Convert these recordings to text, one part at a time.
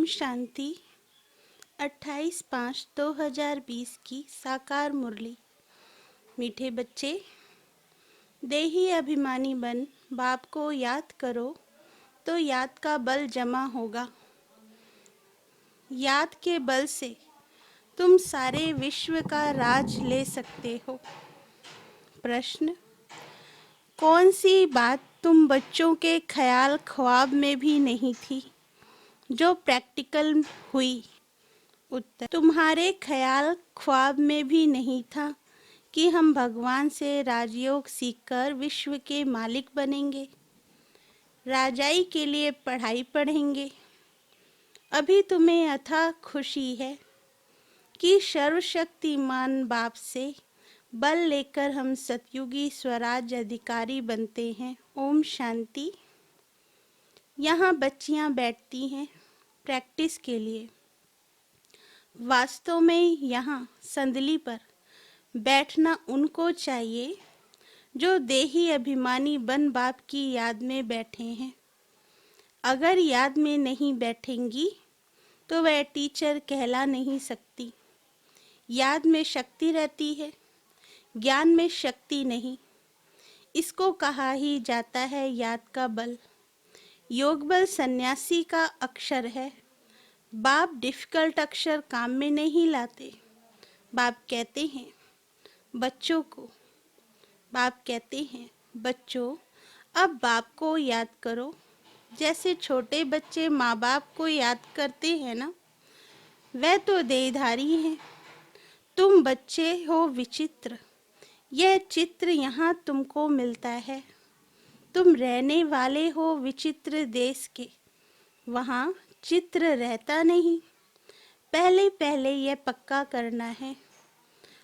शांति। 28/5/2020 की साकार मुरली। मीठे बच्चे, देही अभिमानी बन बाप को याद करो तो याद का बल जमा होगा। याद के बल से तुम सारे विश्व का राज ले सकते हो। प्रश्न: कौन सी बात तुम बच्चों के ख्याल ख्वाब में भी नहीं थी जो प्रैक्टिकल हुई? उत्तर: तुम्हारे ख्याल ख्वाब में भी नहीं था कि हम भगवान से राजयोग सीखकर विश्व के मालिक बनेंगे, राजाई के लिए पढ़ाई पढ़ेंगे। अभी तुम्हें अथाह खुशी है कि सर्वशक्तिमान बाप से बल लेकर हम सतयुगी स्वराज अधिकारी बनते हैं। ओम शांति। यहाँ बच्चियाँ बैठती हैं प्रैक्टिस के लिए। वास्तव में यहाँ संदली पर बैठना उनको चाहिए जो देही अभिमानी बन बाप की याद में बैठे हैं। अगर याद में नहीं बैठेंगी तो वह टीचर कहला नहीं सकती। याद में शक्ति रहती है, ज्ञान में शक्ति नहीं। इसको कहा ही जाता है याद का बल। योग बल सन्यासी का अक्षर है। बाप डिफिकल्ट अक्षर काम में नहीं लाते। बाप कहते हैं बच्चों, अब बाप को याद करो। जैसे छोटे बच्चे माँ बाप को याद करते हैं ना, वह तो देहधारी हैं। तुम बच्चे हो विचित्र। यह चित्र यहाँ तुमको मिलता है। तुम रहने वाले हो विचित्र देश के, वहाँ चित्र रहता नहीं। पहले पहले यह पक्का करना है।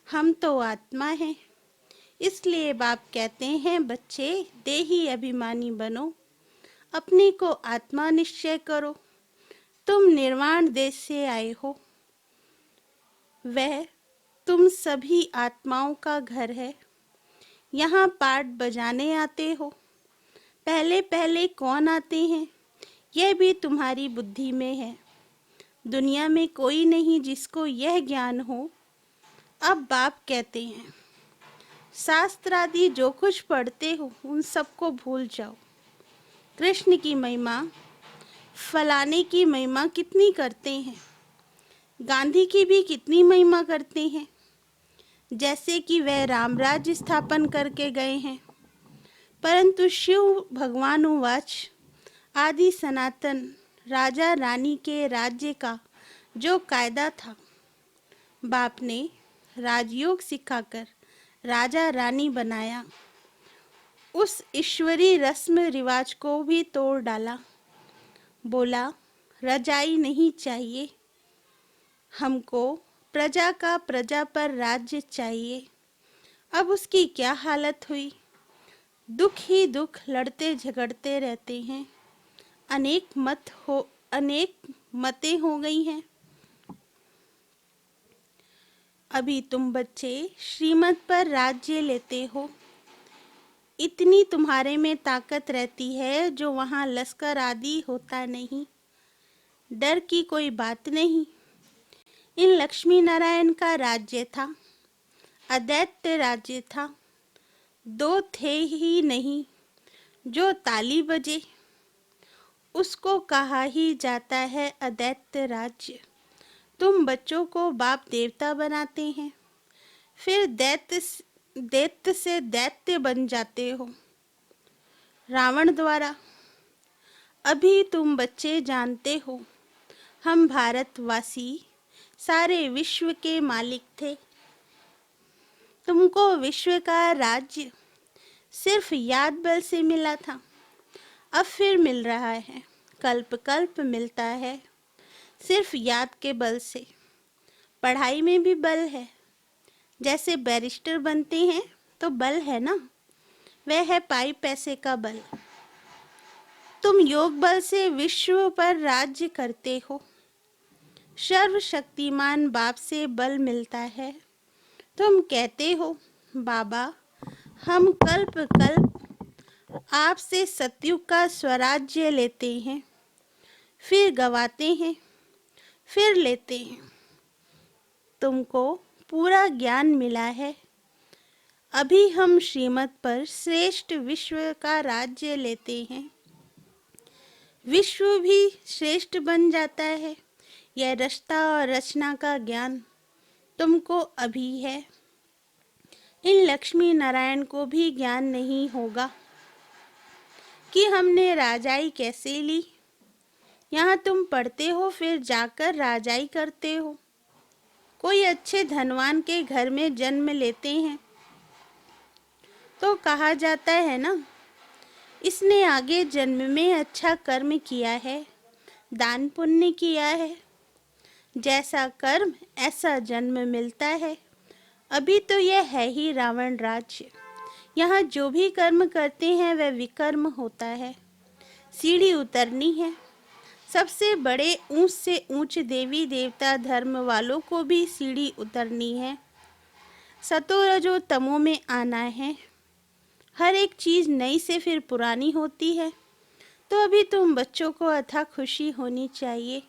हम तो आत्मा हैं। इसलिए बाप कहते हैं बच्चे, देही अभिमानी बनो, अपने को आत्मा निश्चय करो। तुम निर्वाण देश से आए हो, वह तुम सभी आत्माओं का घर है। यहाँ पाठ बजाने आते हो। पहले पहले कौन आते हैं यह भी तुम्हारी बुद्धि में है। दुनिया में कोई नहीं जिसको यह ज्ञान हो। अब बाप कहते हैं शास्त्र आदि जो कुछ पढ़ते हो उन सबको भूल जाओ। कृष्ण की महिमा, फलाने की महिमा कितनी करते हैं, गांधी की भी कितनी महिमा करते हैं, जैसे कि वह रामराज स्थापन करके गए हैं। परंतु शिव भगवान उवाच, आदि सनातन राजा रानी के राज्य का जो कायदा था, बाप ने राजयोग सिखाकर राजा रानी बनाया। उस ईश्वरी रस्म रिवाज को भी तोड़ डाला। बोला रजाई नहीं चाहिए, हमको प्रजा का प्रजा पर राज्य चाहिए। अब उसकी क्या हालत हुई? दुख ही दुख, लड़ते झगड़ते रहते हैं। अनेक मतें हो गई हैं। अभी तुम बच्चे श्रीमत पर राज्य लेते हो। इतनी तुम्हारे में ताकत रहती है जो वहाँ लश्कर आदि होता नहीं। डर की कोई बात नहीं। इन लक्ष्मी नारायण का राज्य था, अदैत्य राज्य था। दो थे ही नहीं। जो ताली बजे उसको कहा ही जाता है अदैत्य राज्य। तुम बच्चों को बाप देवता बनाते हैं, फिर दैत्य से दैत्य बन जाते हो रावण द्वारा। अभी तुम बच्चे जानते हो हम भारतवासी सारे विश्व के मालिक थे। तुमको विश्व का राज्य सिर्फ याद बल से मिला था, अब फिर मिल रहा है। कल्प कल्प मिलता है सिर्फ याद के बल से। पढ़ाई में भी बल है। जैसे बैरिस्टर बनते हैं तो बल है ना, वह है पाई पैसे का बल। तुम योग बल से विश्व पर राज्य करते हो। सर्वशक्तिमान बाप से बल मिलता है। तुम कहते हो बाबा, हम कल्प कल्प आपसे सतयुग का स्वराज्य लेते हैं, फिर गवाते हैं। फिर लेते हैं। तुमको पूरा ज्ञान मिला है। अभी हम श्रीमत पर श्रेष्ठ विश्व का राज्य लेते हैं। विश्व भी श्रेष्ठ बन जाता है। यह रचता और रचना का ज्ञान तुमको अभी है। इन लक्ष्मी नारायण को भी ज्ञान नहीं होगा कि हमने राजाई कैसे ली। यहाँ तुम पढ़ते हो, फिर जाकर राजाई करते हो। कोई अच्छे धनवान के घर में जन्म लेते हैं तो कहा जाता है ना, इसने आगे जन्म में अच्छा कर्म किया है, दान पुण्य किया है। जैसा कर्म ऐसा जन्म मिलता है। अभी तो यह है ही रावण राज्य। यहाँ जो भी कर्म करते हैं वह विकर्म होता है। सीढ़ी उतरनी है। सबसे बड़े ऊंच से ऊंच देवी देवता धर्म वालों को भी सीढ़ी उतरनी है। सतो रजो तमो में आना है। हर एक चीज़ नई से फिर पुरानी होती है। तो अभी तुम बच्चों को अथाह खुशी होनी चाहिए।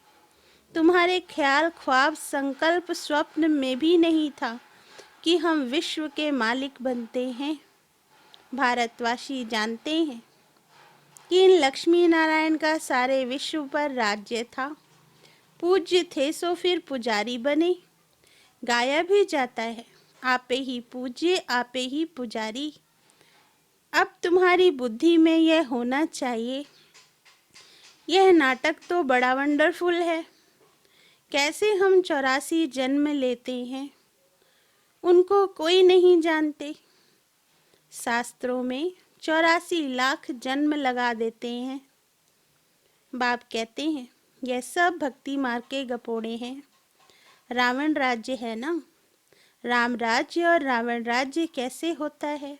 तुम्हारे ख्याल, ख्वाब, संकल्प, स्वप्न में भी नहीं था कि हम विश्व के मालिक बनते हैं। भारतवासी जानते हैं कि इन लक्ष्मी नारायण का सारे विश्व पर राज्य था। पूज्य थे सो फिर पुजारी बने। गाया भी जाता है, आपे ही पूज्य आपे ही पुजारी। अब तुम्हारी बुद्धि में यह होना चाहिए। यह नाटक तो बड़ा वंडरफुल है। कैसे हम 84 जन्म लेते हैं, उनको कोई नहीं जानते। शास्त्रों में 84 लाख जन्म लगा देते हैं। बाप कहते हैं यह सब भक्ति मार्ग के गपोड़े हैं। रावण राज्य है ना, राम राज्य और रावण राज्य कैसे होता है,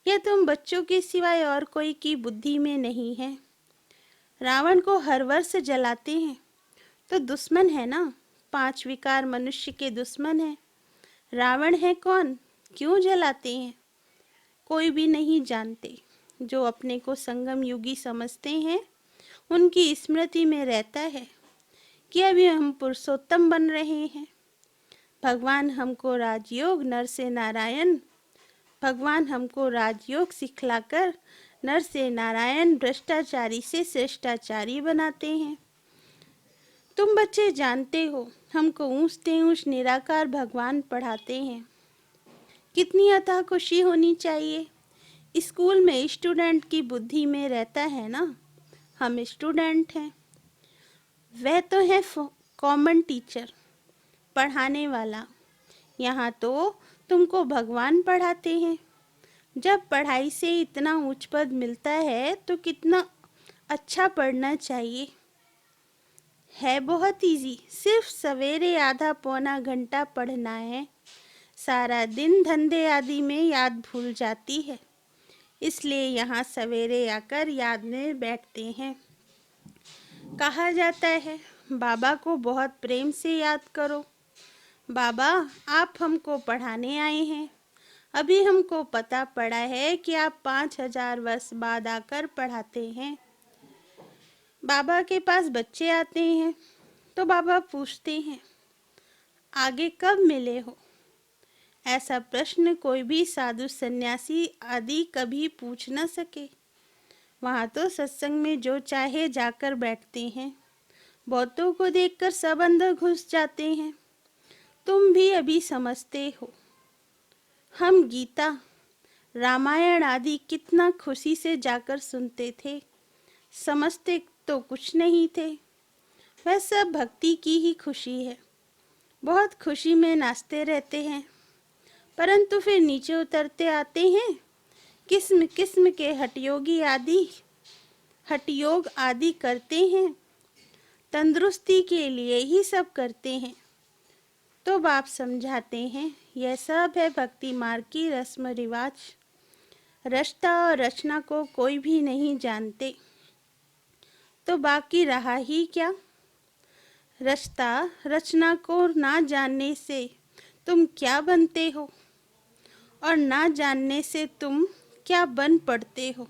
यह तुम बच्चों के सिवाय और कोई की बुद्धि में नहीं है। रावण को हर वर्ष जलाते हैं तो दुश्मन है ना, 5 विकार मनुष्य के दुश्मन है। रावण है कौन, क्यों जलाते हैं, कोई भी नहीं जानते। जो अपने को संगम युगी समझते हैं उनकी स्मृति में रहता है कि अभी हम पुरुषोत्तम बन रहे हैं। भगवान हमको राजयोग नर से नारायण, भगवान हमको राजयोग सिखलाकर नर से नारायण, भ्रष्टाचारी से श्रेष्ठाचारी बनाते हैं। तुम बच्चे जानते हो हमको ऊंच से ऊंच निराकार भगवान पढ़ाते हैं। कितनी अथाह खुशी होनी चाहिए। स्कूल में स्टूडेंट की बुद्धि में रहता है ना, हम स्टूडेंट हैं। वह तो है कॉमन टीचर, पढ़ाने वाला। यहाँ तो तुमको भगवान पढ़ाते हैं। जब पढ़ाई से इतना उच्च पद मिलता है तो कितना अच्छा पढ़ना चाहिए। है बहुत इजी, सिर्फ सवेरे आधा पौना घंटा पढ़ना है। सारा दिन धंधे आदि में याद भूल जाती है, इसलिए यहाँ सवेरे आकर याद में बैठते हैं। कहा जाता है बाबा को बहुत प्रेम से याद करो। बाबा आप हमको पढ़ाने आए हैं। अभी हमको पता पड़ा है कि आप 5000 वर्ष बाद आकर पढ़ाते हैं। बाबा के पास बच्चे आते हैं तो बाबा पूछते हैं आगे कब मिले हो। ऐसा प्रश्न कोई भी साधु सन्यासी आदि कभी पूछ न सके। वहाँ तो सत्संग में जो चाहे जाकर बैठते हैं। बहुतों को देखकर सब अंदर घुस जाते हैं। तुम भी अभी समझते हो। हम गीता, रामायण आदि कितना खुशी से जाकर सुनते थे। समझते तो कुछ नहीं थे। वह सब भक्ति की ही खुशी है। बहुत खुशी में नाचते रहते हैं, परंतु फिर नीचे उतरते आते हैं। किस्म किस्म के हठयोग आदि करते हैं। तंदुरुस्ती के लिए ही सब करते हैं। तो बाप समझाते हैं यह सब है भक्ति मार्ग की रस्म रिवाज। रचता और रचना को कोई भी नहीं जानते तो बाकी रहा ही क्या। रचता रचना को ना जानने से तुम क्या बनते हो और ना जानने से तुम क्या बन पड़ते हो।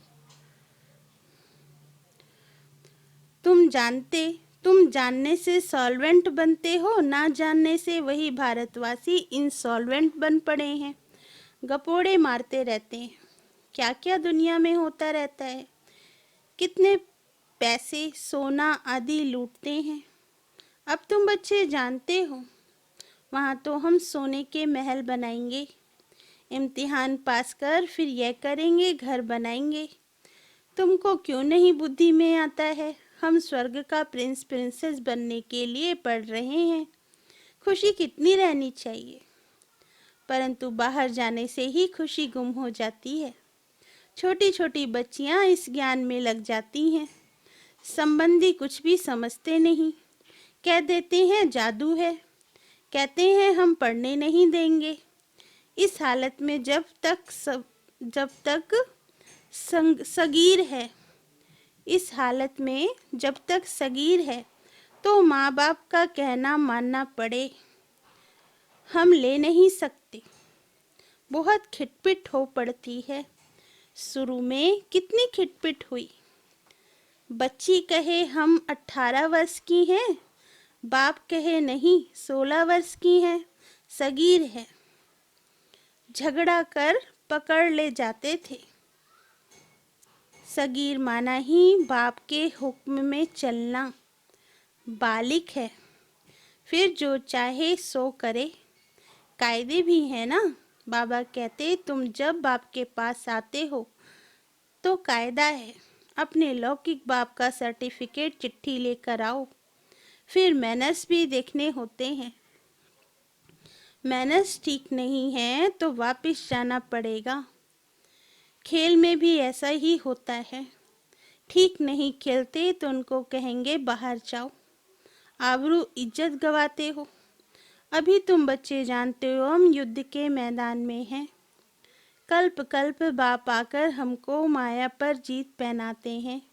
तुम जानते तुम जानने से सॉल्वेंट बनते हो, ना जानने से वही भारतवासी इंसॉल्वेंट बन पड़े हैं, गपोड़े मारते रहते हैं। क्या क्या दुनिया में होता रहता है, कितने पैसे सोना आदि लूटते हैं। अब तुम बच्चे जानते हो, वहाँ तो हम सोने के महल बनाएंगे, इम्तिहान पास कर फिर यह करेंगे, घर बनाएंगे। तुमको क्यों नहीं बुद्धि में आता है, हम स्वर्ग का प्रिंस प्रिंसेस बनने के लिए पढ़ रहे हैं। खुशी कितनी रहनी चाहिए, परंतु बाहर जाने से ही खुशी गुम हो जाती है। छोटी छोटी बच्चियां इस ज्ञान में लग जाती हैं। संबंधी कुछ भी समझते नहीं, कह देते हैं जादू है, कहते हैं हम पढ़ने नहीं देंगे। इस हालत में जब तक सगीर है, इस हालत में जब तक सगीर है तो माँ बाप का कहना मानना पड़े, हम ले नहीं सकते। बहुत खिटपिट हो पड़ती है। शुरू में कितनी खिटपिट हुई। बच्ची कहे हम 18 वर्ष की हैं, बाप कहे नहीं 16 वर्ष की हैं, सगीर है। झगड़ा कर पकड़ ले जाते थे। सगीर माना ही बाप के हुक्म में चलना। बालिक है, फिर जो चाहे सो करे। कायदे भी है ना। बाबा कहते तुम जब बाप के पास आते हो तो कायदा है, अपने लौकिक बाप का सर्टिफिकेट चिट्ठी लेकर आओ। फिर मैनर्स भी देखने होते हैं। मैनर्स ठीक नहीं है तो वापस जाना पड़ेगा। खेल में भी ऐसा ही होता है। ठीक नहीं खेलते तो उनको कहेंगे बाहर जाओ, आबरू इज्जत गवाते हो। अभी तुम बच्चे जानते हो हम युद्ध के मैदान में हैं। कल्प कल्प बाप आकर हमको माया पर जीत पहनाते हैं।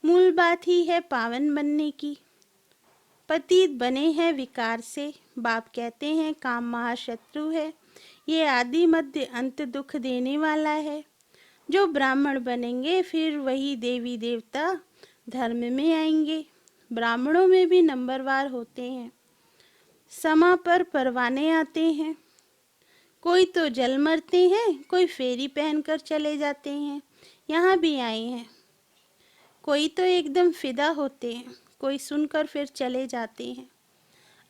मूल बात ही है पावन बनने की। पतित बने हैं विकार से। बाप कहते हैं काम महाशत्रु है, ये आदि मध्य अंत दुख देने वाला है। जो ब्राह्मण बनेंगे फिर वही देवी देवता धर्म में आएंगे। ब्राह्मणों में भी नंबरवार होते हैं। समा पर परवाने आते हैं। कोई तो जल मरते हैं, कोई फेरी पहनकर चले जाते हैं, यहाँ भी आए हैं। कोई तो एकदम फिदा होते हैं, कोई सुनकर फिर चले जाते हैं।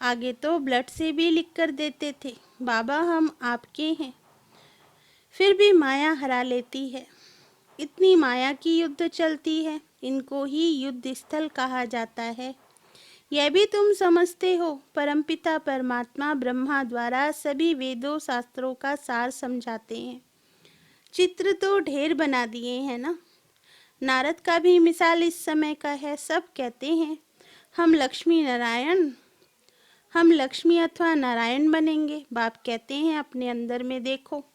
आगे तो ब्लड से भी लिख कर देते थे बाबा हम आपके हैं। फिर भी माया हरा लेती है। इतनी माया की युद्ध चलती है, इनको ही युद्ध स्थल कहा जाता है। यह भी तुम समझते हो, परमपिता परमात्मा ब्रह्मा द्वारा सभी वेदों शास्त्रों का सार समझाते हैं। चित्र तो ढेर बना दिए हैं ना। नारद का भी मिसाल इस समय का है। सब कहते हैं हम लक्ष्मी अथवा नारायण बनेंगे। बाप कहते हैं अपने अंदर में देखो,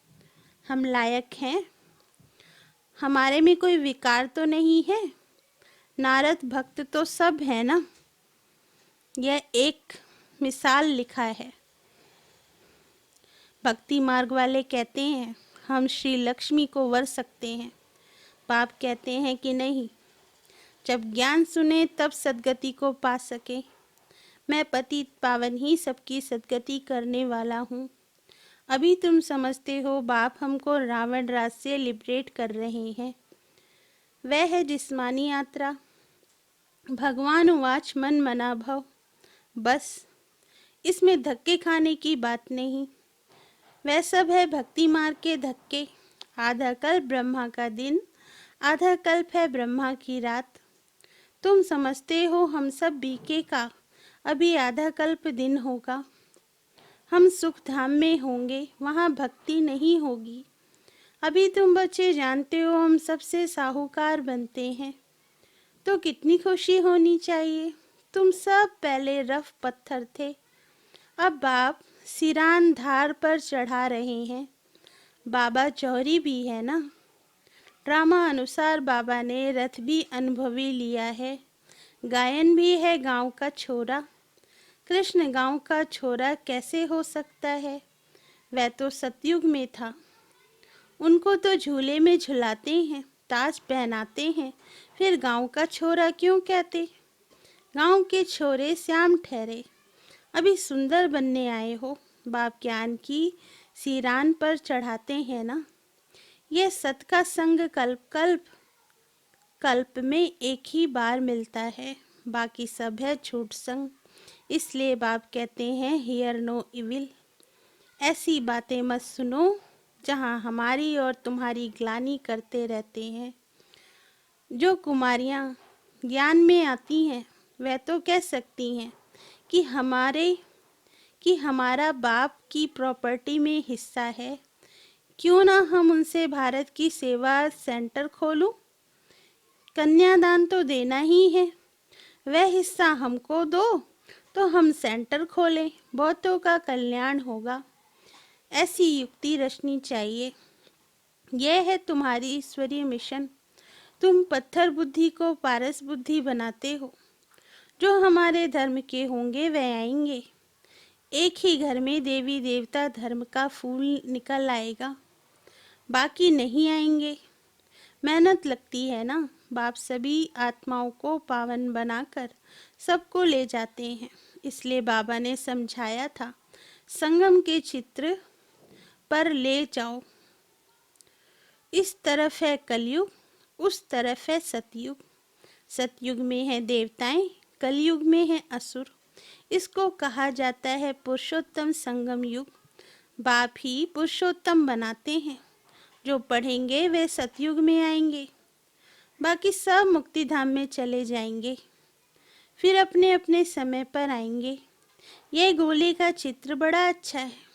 हम लायक हैं, हमारे में कोई विकार तो नहीं है। नारद भक्त तो सब है ना। यह एक मिसाल लिखा है। भक्ति मार्ग वाले कहते हैं हम श्री लक्ष्मी को वर सकते हैं। बाप कहते हैं कि नहीं, जब ज्ञान सुने तब सद्गति को पा सके। मैं पतित पावन ही सबकी सद्गति करने वाला हूँ। अभी तुम समझते हो बाप हमको रावण राज से लिबरेट कर रहे हैं। वह है जिस्मानी यात्रा। भगवान उवाच मन मना भव। बस इसमें धक्के खाने की बात नहीं। वह सब है भक्ति मार्ग के धक्के। आधा कल्प ब्रह्मा का दिन, आधा कल्प है ब्रह्मा की रात। तुम समझते हो हम सब बीके का अभी आधा कल्प दिन होगा। हम सुख धाम में होंगे, वहाँ भक्ति नहीं होगी। अभी तुम बच्चे जानते हो हम सबसे साहूकार बनते हैं, तो कितनी खुशी होनी चाहिए। तुम सब पहले रफ पत्थर थे, अब बाप सिरान धार पर चढ़ा रहे हैं। बाबा जौहरी भी है ना। ड्रामा अनुसार बाबा ने रथ भी अनुभवी लिया है। गायन भी है गांव का छोरा। कृष्ण गांव का छोरा कैसे हो सकता है, वह तो सतयुग में था। उनको तो झूले में झुलाते हैं, ताज पहनाते हैं, फिर गांव का छोरा क्यों कहते। गांव के छोरे श्याम ठहरे, अभी सुंदर बनने आए हो। बाप ज्ञान की सिरान पर चढ़ाते हैं ना। ये सत का संग कल्प कल्प कल्प में एक ही बार मिलता है, बाकी सब है छूट संग। इसलिए बाप कहते हैं हियर नो इविल। ऐसी बातें मत सुनो जहाँ हमारी और तुम्हारी ग्लानि करते रहते हैं। जो कुमारियाँ ज्ञान में आती हैं वह तो कह सकती हैं कि हमारा बाप की प्रॉपर्टी में हिस्सा है, क्यों ना हम उनसे भारत की सेवा सेंटर खोलूं। कन्यादान तो देना ही है, वह हिस्सा हमको दो तो हम सेंटर खोलें, बहुतों का कल्याण होगा। ऐसी युक्ति रचनी चाहिए। यह है तुम्हारी ईश्वरीय मिशन। तुम पत्थर बुद्धि को पारस बुद्धि बनाते हो। जो हमारे धर्म के होंगे वह आएंगे। एक ही घर में देवी देवता धर्म का फूल निकल आएगा, बाकी नहीं आएंगे। मेहनत लगती है ना। बाप सभी आत्माओं को पावन बनाकर सबको ले जाते हैं। इसलिए बाबा ने समझाया था, संगम के चित्र पर ले जाओ। इस तरफ है कलयुग, उस तरफ है सतयुग। सतयुग में है देवताएं, कलयुग में है असुर। इसको कहा जाता है पुरुषोत्तम संगम युग। बाप ही पुरुषोत्तम बनाते हैं। जो पढ़ेंगे वे सतयुग में आएंगे, बाकी सब मुक्ति धाम में चले जाएंगे, फिर अपने अपने समय पर आएंगे। यह गोले का चित्र बड़ा अच्छा है।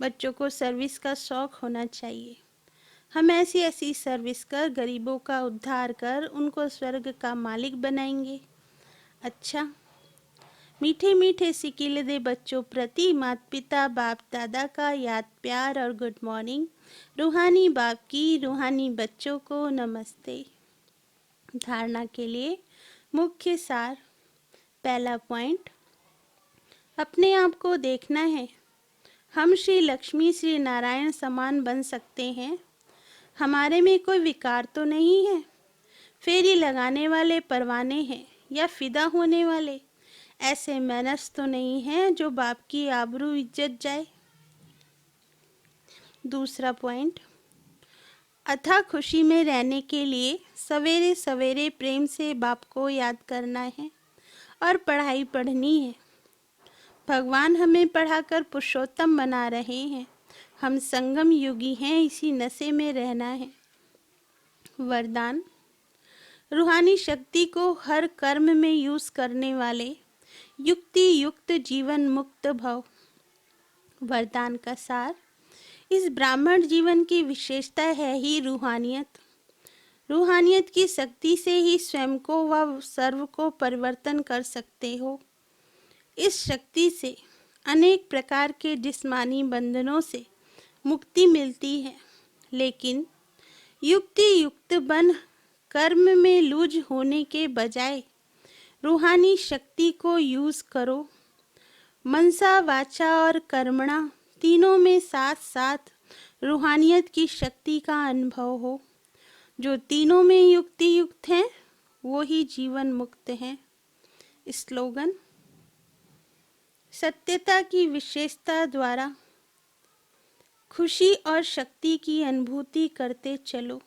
बच्चों को सर्विस का शौक होना चाहिए। हम ऐसी ऐसी सर्विस कर गरीबों का उद्धार कर उनको स्वर्ग का मालिक बनाएंगे। अच्छा, मीठे मीठे सिकिल दे बच्चों प्रति माता पिता बाप दादा का याद प्यार और गुड मॉर्निंग। रूहानी बाप की रूहानी बच्चों को नमस्ते। धारणा के लिए मुख्य सार। पहला पॉइंट, अपने आप को देखना है। हम श्री लक्ष्मी श्री नारायण समान बन सकते हैं। हमारे में कोई विकार तो नहीं है। फेरी लगाने वाले परवाने हैं या फिदा होने वाले ऐसे मैनर्स तो नहीं हैं जो बाप की आबरू इज्जत जाए। दूसरा पॉइंट, अथा खुशी में रहने के लिए सवेरे सवेरे प्रेम से बाप को याद करना है और पढ़ाई पढ़नी है। भगवान हमें पढ़ाकर पुरुषोत्तम बना रहे हैं। हम संगम युगी हैं, इसी नशे में रहना है। वरदान, रूहानी शक्ति को हर कर्म में यूज करने वाले युक्ति युक्त जीवन मुक्त भव। वरदान का सार, इस ब्राह्मण जीवन की विशेषता है ही रूहानियत। रूहानियत की शक्ति से ही स्वयं को व सर्व को परिवर्तन कर सकते हो। इस शक्ति से अनेक प्रकार के जिस्मानी बंधनों से मुक्ति मिलती है, लेकिन युक्ति युक्त बन कर्म में लूज होने के बजाय रूहानी शक्ति को यूज करो। मनसा वाचा और कर्मणा तीनों में साथ साथ रूहानियत की शक्ति का अनुभव हो। जो तीनों में युक्ति युक्त हैं वो ही जीवन मुक्त हैं। स्लोगन, सत्यता की विशेषता द्वारा खुशी और शक्ति की अनुभूति करते चलो।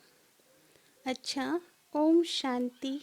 अच्छा, ओम शांति।